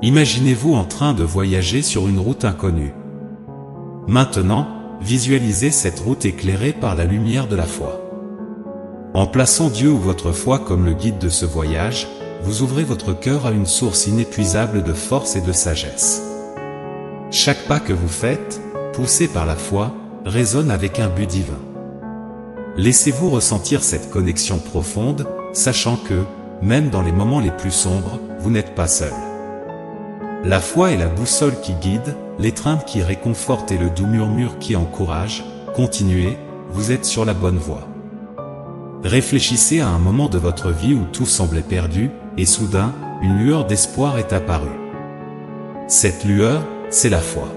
Imaginez-vous en train de voyager sur une route inconnue. Maintenant, visualisez cette route éclairée par la lumière de la foi. En plaçant Dieu ou votre foi comme le guide de ce voyage, vous ouvrez votre cœur à une source inépuisable de force et de sagesse. Chaque pas que vous faites, poussé par la foi, résonne avec un but divin. Laissez-vous ressentir cette connexion profonde, sachant que, même dans les moments les plus sombres, vous n'êtes pas seul. La foi est la boussole qui guide, l'étreinte qui réconforte et le doux murmure qui encourage. Continuez, vous êtes sur la bonne voie. Réfléchissez à un moment de votre vie où tout semblait perdu, et soudain, une lueur d'espoir est apparue. Cette lueur, c'est la foi.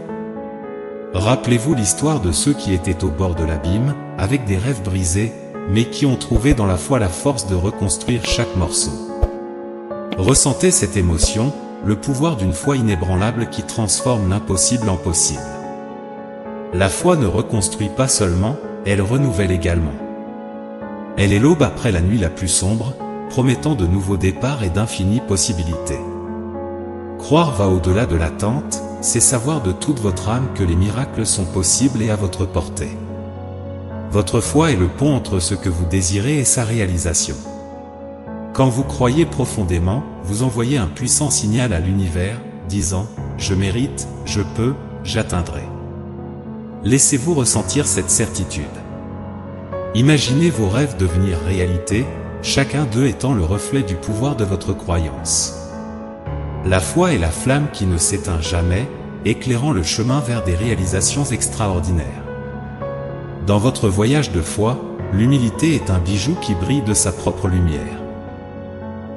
Rappelez-vous l'histoire de ceux qui étaient au bord de l'abîme, avec des rêves brisés, mais qui ont trouvé dans la foi la force de reconstruire chaque morceau. Ressentez cette émotion, le pouvoir d'une foi inébranlable qui transforme l'impossible en possible. La foi ne reconstruit pas seulement, elle renouvelle également. Elle est l'aube après la nuit la plus sombre, promettant de nouveaux départs et d'infinies possibilités. Croire va au-delà de l'attente, c'est savoir de toute votre âme que les miracles sont possibles et à votre portée. Votre foi est le pont entre ce que vous désirez et sa réalisation. Quand vous croyez profondément, vous envoyez un puissant signal à l'univers, disant « Je mérite, je peux, j'atteindrai ». Laissez-vous ressentir cette certitude. Imaginez vos rêves devenir réalité, chacun d'eux étant le reflet du pouvoir de votre croyance. La foi est la flamme qui ne s'éteint jamais, éclairant le chemin vers des réalisations extraordinaires. Dans votre voyage de foi, l'humilité est un bijou qui brille de sa propre lumière.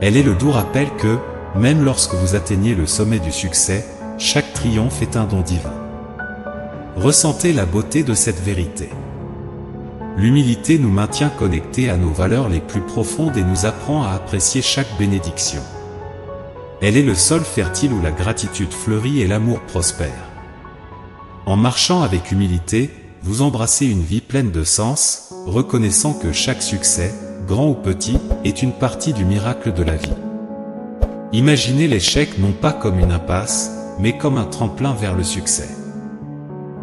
Elle est le doux rappel que, même lorsque vous atteignez le sommet du succès, chaque triomphe est un don divin. Ressentez la beauté de cette vérité. L'humilité nous maintient connectés à nos valeurs les plus profondes et nous apprend à apprécier chaque bénédiction. Elle est le sol fertile où la gratitude fleurit et l'amour prospère. En marchant avec humilité, vous embrassez une vie pleine de sens, reconnaissant que chaque succès, grand ou petit, est une partie du miracle de la vie. Imaginez l'échec non pas comme une impasse, mais comme un tremplin vers le succès.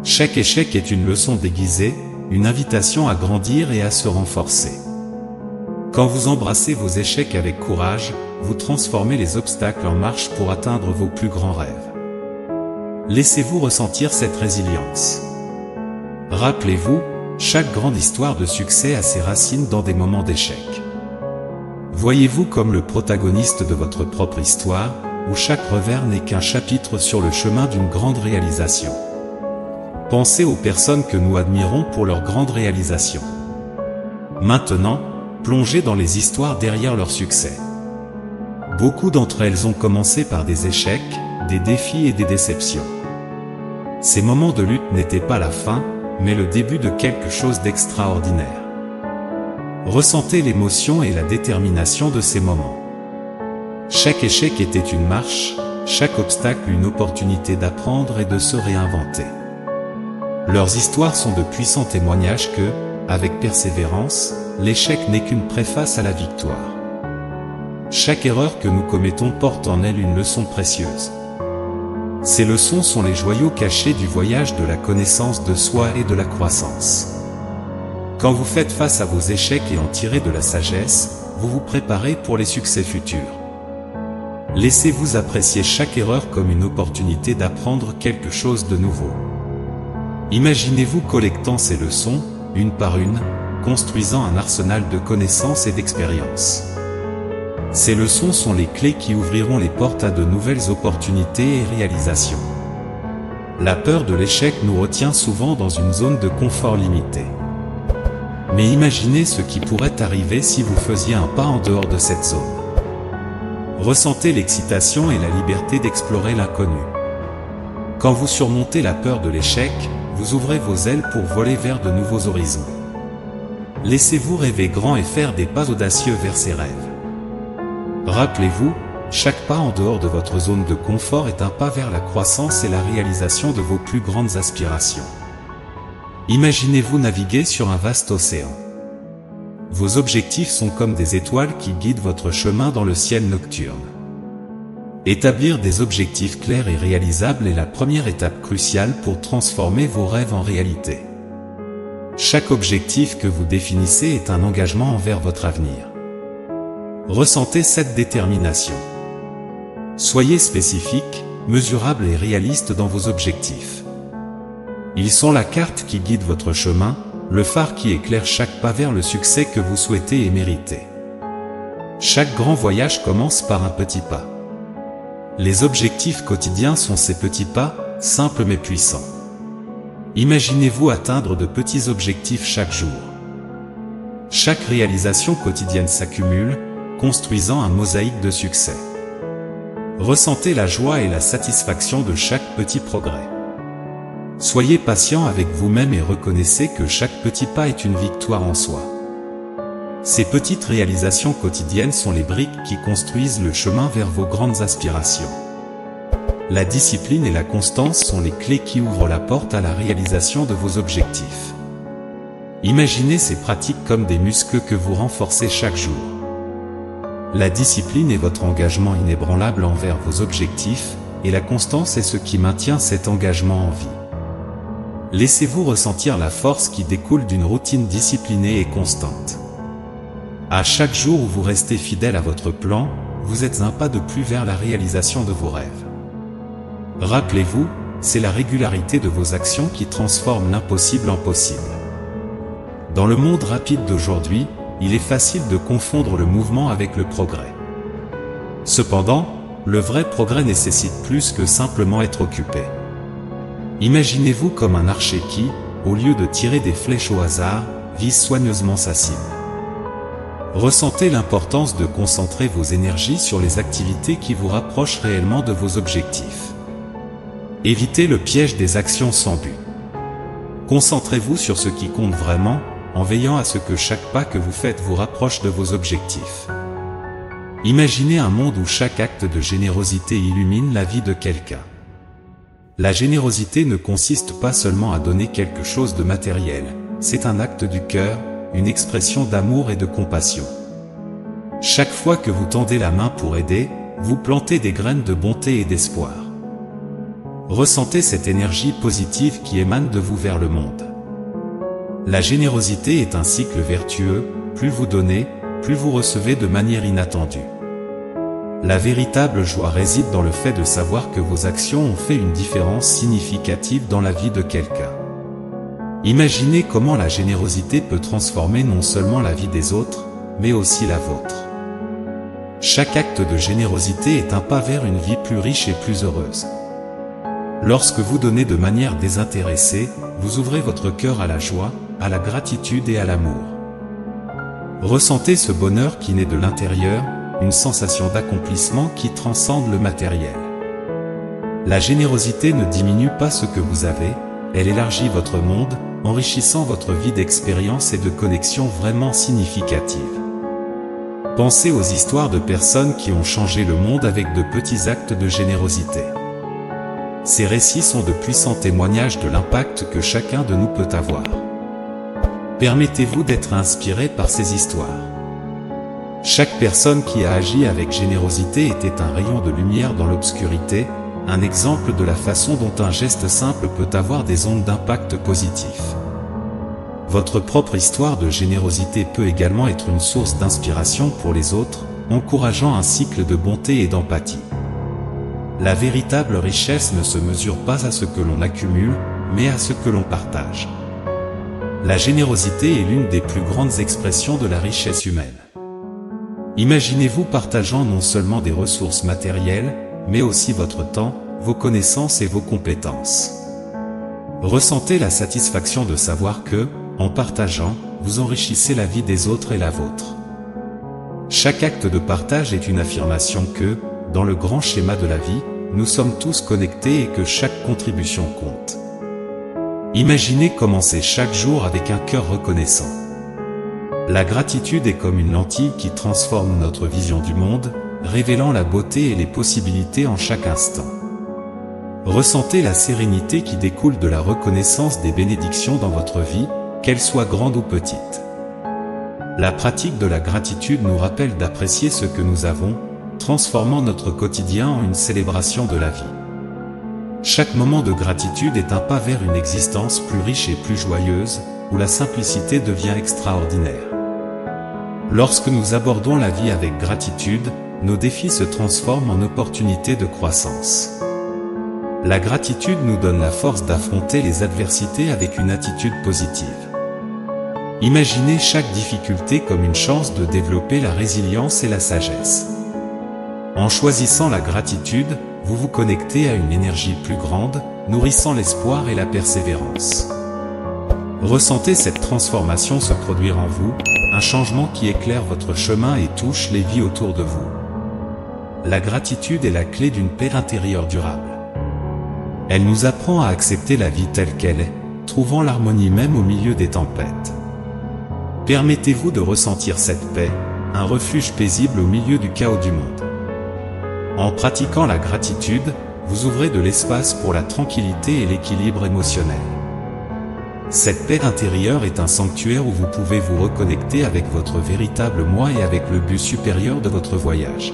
Chaque échec est une leçon déguisée, une invitation à grandir et à se renforcer. Quand vous embrassez vos échecs avec courage, vous transformez les obstacles en marche pour atteindre vos plus grands rêves. Laissez-vous ressentir cette résilience. Rappelez-vous, chaque grande histoire de succès a ses racines dans des moments d'échec. Voyez-vous comme le protagoniste de votre propre histoire, où chaque revers n'est qu'un chapitre sur le chemin d'une grande réalisation. Pensez aux personnes que nous admirons pour leurs grandes réalisations. Maintenant, plongez dans les histoires derrière leur succès. Beaucoup d'entre elles ont commencé par des échecs, des défis et des déceptions. Ces moments de lutte n'étaient pas la fin, mais le début de quelque chose d'extraordinaire. Ressentez l'émotion et la détermination de ces moments. Chaque échec était une marche, chaque obstacle une opportunité d'apprendre et de se réinventer. Leurs histoires sont de puissants témoignages que, avec persévérance, l'échec n'est qu'une préface à la victoire. Chaque erreur que nous commettons porte en elle une leçon précieuse. Ces leçons sont les joyaux cachés du voyage de la connaissance de soi et de la croissance. Quand vous faites face à vos échecs et en tirez de la sagesse, vous vous préparez pour les succès futurs. Laissez-vous apprécier chaque erreur comme une opportunité d'apprendre quelque chose de nouveau. Imaginez-vous collectant ces leçons, une par une, construisant un arsenal de connaissances et d'expériences. Ces leçons sont les clés qui ouvriront les portes à de nouvelles opportunités et réalisations. La peur de l'échec nous retient souvent dans une zone de confort limitée. Mais imaginez ce qui pourrait arriver si vous faisiez un pas en dehors de cette zone. Ressentez l'excitation et la liberté d'explorer l'inconnu. Quand vous surmontez la peur de l'échec, vous ouvrez vos ailes pour voler vers de nouveaux horizons. Laissez-vous rêver grand et faire des pas audacieux vers ces rêves. Rappelez-vous, chaque pas en dehors de votre zone de confort est un pas vers la croissance et la réalisation de vos plus grandes aspirations. Imaginez-vous naviguer sur un vaste océan. Vos objectifs sont comme des étoiles qui guident votre chemin dans le ciel nocturne. Établir des objectifs clairs et réalisables est la première étape cruciale pour transformer vos rêves en réalité. Chaque objectif que vous définissez est un engagement envers votre avenir. Ressentez cette détermination. Soyez spécifique, mesurable et réaliste dans vos objectifs. Ils sont la carte qui guide votre chemin, le phare qui éclaire chaque pas vers le succès que vous souhaitez et méritez. Chaque grand voyage commence par un petit pas. Les objectifs quotidiens sont ces petits pas, simples mais puissants. Imaginez-vous atteindre de petits objectifs chaque jour. Chaque réalisation quotidienne s'accumule, construisant un mosaïque de succès. Ressentez la joie et la satisfaction de chaque petit progrès. Soyez patient avec vous-même et reconnaissez que chaque petit pas est une victoire en soi. Ces petites réalisations quotidiennes sont les briques qui construisent le chemin vers vos grandes aspirations. La discipline et la constance sont les clés qui ouvrent la porte à la réalisation de vos objectifs. Imaginez ces pratiques comme des muscles que vous renforcez chaque jour. La discipline est votre engagement inébranlable envers vos objectifs, et la constance est ce qui maintient cet engagement en vie. Laissez-vous ressentir la force qui découle d'une routine disciplinée et constante. À chaque jour où vous restez fidèle à votre plan, vous êtes un pas de plus vers la réalisation de vos rêves. Rappelez-vous, c'est la régularité de vos actions qui transforme l'impossible en possible. Dans le monde rapide d'aujourd'hui, il est facile de confondre le mouvement avec le progrès. Cependant, le vrai progrès nécessite plus que simplement être occupé. Imaginez-vous comme un archer qui, au lieu de tirer des flèches au hasard, vise soigneusement sa cible. Ressentez l'importance de concentrer vos énergies sur les activités qui vous rapprochent réellement de vos objectifs. Évitez le piège des actions sans but. Concentrez-vous sur ce qui compte vraiment, en veillant à ce que chaque pas que vous faites vous rapproche de vos objectifs. Imaginez un monde où chaque acte de générosité illumine la vie de quelqu'un. La générosité ne consiste pas seulement à donner quelque chose de matériel, c'est un acte du cœur, une expression d'amour et de compassion. Chaque fois que vous tendez la main pour aider, vous plantez des graines de bonté et d'espoir. Ressentez cette énergie positive qui émane de vous vers le monde. La générosité est un cycle vertueux, plus vous donnez, plus vous recevez de manière inattendue. La véritable joie réside dans le fait de savoir que vos actions ont fait une différence significative dans la vie de quelqu'un. Imaginez comment la générosité peut transformer non seulement la vie des autres, mais aussi la vôtre. Chaque acte de générosité est un pas vers une vie plus riche et plus heureuse. Lorsque vous donnez de manière désintéressée, vous ouvrez votre cœur à la joie, à la gratitude et à l'amour. Ressentez ce bonheur qui naît de l'intérieur, une sensation d'accomplissement qui transcende le matériel. La générosité ne diminue pas ce que vous avez, elle élargit votre monde, enrichissant votre vie d'expériences et de connexions vraiment significatives. Pensez aux histoires de personnes qui ont changé le monde avec de petits actes de générosité. Ces récits sont de puissants témoignages de l'impact que chacun de nous peut avoir. Permettez-vous d'être inspiré par ces histoires. Chaque personne qui a agi avec générosité était un rayon de lumière dans l'obscurité, un exemple de la façon dont un geste simple peut avoir des ondes d'impact positif. Votre propre histoire de générosité peut également être une source d'inspiration pour les autres, encourageant un cycle de bonté et d'empathie. La véritable richesse ne se mesure pas à ce que l'on accumule, mais à ce que l'on partage. La générosité est l'une des plus grandes expressions de la richesse humaine. Imaginez-vous partageant non seulement des ressources matérielles, mais aussi votre temps, vos connaissances et vos compétences. Ressentez la satisfaction de savoir que, en partageant, vous enrichissez la vie des autres et la vôtre. Chaque acte de partage est une affirmation que, dans le grand schéma de la vie, nous sommes tous connectés et que chaque contribution compte. Imaginez commencer chaque jour avec un cœur reconnaissant. La gratitude est comme une lentille qui transforme notre vision du monde, révélant la beauté et les possibilités en chaque instant. Ressentez la sérénité qui découle de la reconnaissance des bénédictions dans votre vie, qu'elles soient grandes ou petites. La pratique de la gratitude nous rappelle d'apprécier ce que nous avons, transformant notre quotidien en une célébration de la vie. Chaque moment de gratitude est un pas vers une existence plus riche et plus joyeuse, où la simplicité devient extraordinaire. Lorsque nous abordons la vie avec gratitude, nos défis se transforment en opportunités de croissance. La gratitude nous donne la force d'affronter les adversités avec une attitude positive. Imaginez chaque difficulté comme une chance de développer la résilience et la sagesse. En choisissant la gratitude, vous vous connectez à une énergie plus grande, nourrissant l'espoir et la persévérance. Ressentez cette transformation se produire en vous, un changement qui éclaire votre chemin et touche les vies autour de vous. La gratitude est la clé d'une paix intérieure durable. Elle nous apprend à accepter la vie telle qu'elle est, trouvant l'harmonie même au milieu des tempêtes. Permettez-vous de ressentir cette paix, un refuge paisible au milieu du chaos du monde. En pratiquant la gratitude, vous ouvrez de l'espace pour la tranquillité et l'équilibre émotionnel. Cette paix intérieure est un sanctuaire où vous pouvez vous reconnecter avec votre véritable moi et avec le but supérieur de votre voyage.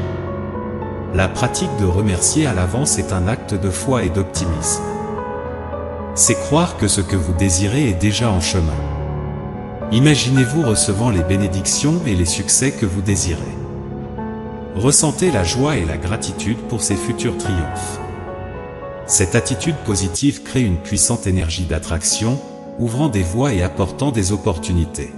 La pratique de remercier à l'avance est un acte de foi et d'optimisme. C'est croire que ce que vous désirez est déjà en chemin. Imaginez-vous recevant les bénédictions et les succès que vous désirez. Ressentez la joie et la gratitude pour ces futurs triomphes. Cette attitude positive crée une puissante énergie d'attraction, ouvrant des voies et apportant des opportunités.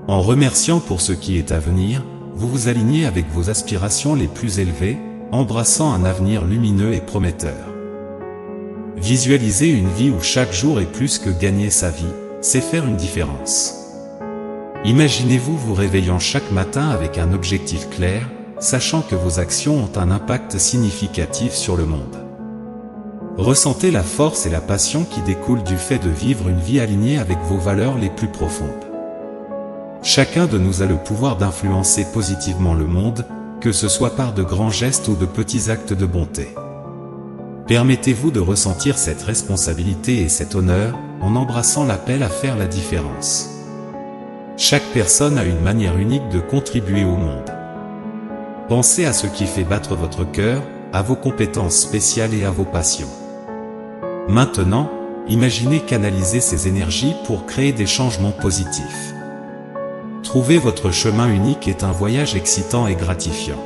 En remerciant pour ce qui est à venir, vous vous alignez avec vos aspirations les plus élevées, embrassant un avenir lumineux et prometteur. Visualisez une vie où chaque jour est plus que gagner sa vie, c'est faire une différence. Imaginez-vous vous réveillant chaque matin avec un objectif clair, sachant que vos actions ont un impact significatif sur le monde. Ressentez la force et la passion qui découlent du fait de vivre une vie alignée avec vos valeurs les plus profondes. Chacun de nous a le pouvoir d'influencer positivement le monde, que ce soit par de grands gestes ou de petits actes de bonté. Permettez-vous de ressentir cette responsabilité et cet honneur, en embrassant l'appel à faire la différence. Chaque personne a une manière unique de contribuer au monde. Pensez à ce qui fait battre votre cœur, à vos compétences spéciales et à vos passions. Maintenant, imaginez canaliser ces énergies pour créer des changements positifs. Trouver votre chemin unique est un voyage excitant et gratifiant.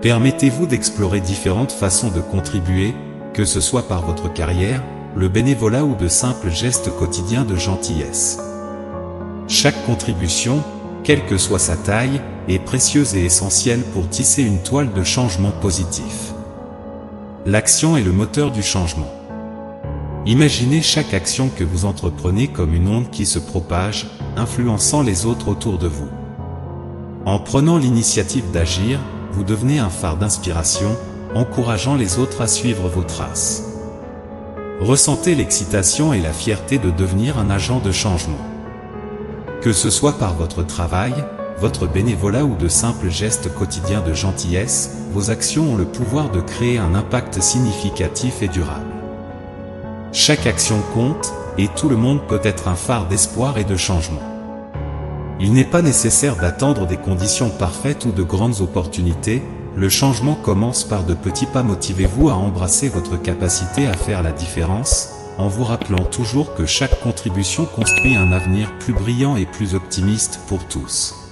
Permettez-vous d'explorer différentes façons de contribuer, que ce soit par votre carrière, le bénévolat ou de simples gestes quotidiens de gentillesse. Chaque contribution, quelle que soit sa taille, est précieuse et essentielle pour tisser une toile de changement positif. L'action est le moteur du changement. Imaginez chaque action que vous entreprenez comme une onde qui se propage, influençant les autres autour de vous. En prenant l'initiative d'agir, vous devenez un phare d'inspiration, encourageant les autres à suivre vos traces. Ressentez l'excitation et la fierté de devenir un agent de changement. Que ce soit par votre travail, votre bénévolat ou de simples gestes quotidiens de gentillesse, vos actions ont le pouvoir de créer un impact significatif et durable. Chaque action compte, et tout le monde peut être un phare d'espoir et de changement. Il n'est pas nécessaire d'attendre des conditions parfaites ou de grandes opportunités, le changement commence par de petits pas. Motivez-vous à embrasser votre capacité à faire la différence, en vous rappelant toujours que chaque contribution construit un avenir plus brillant et plus optimiste pour tous.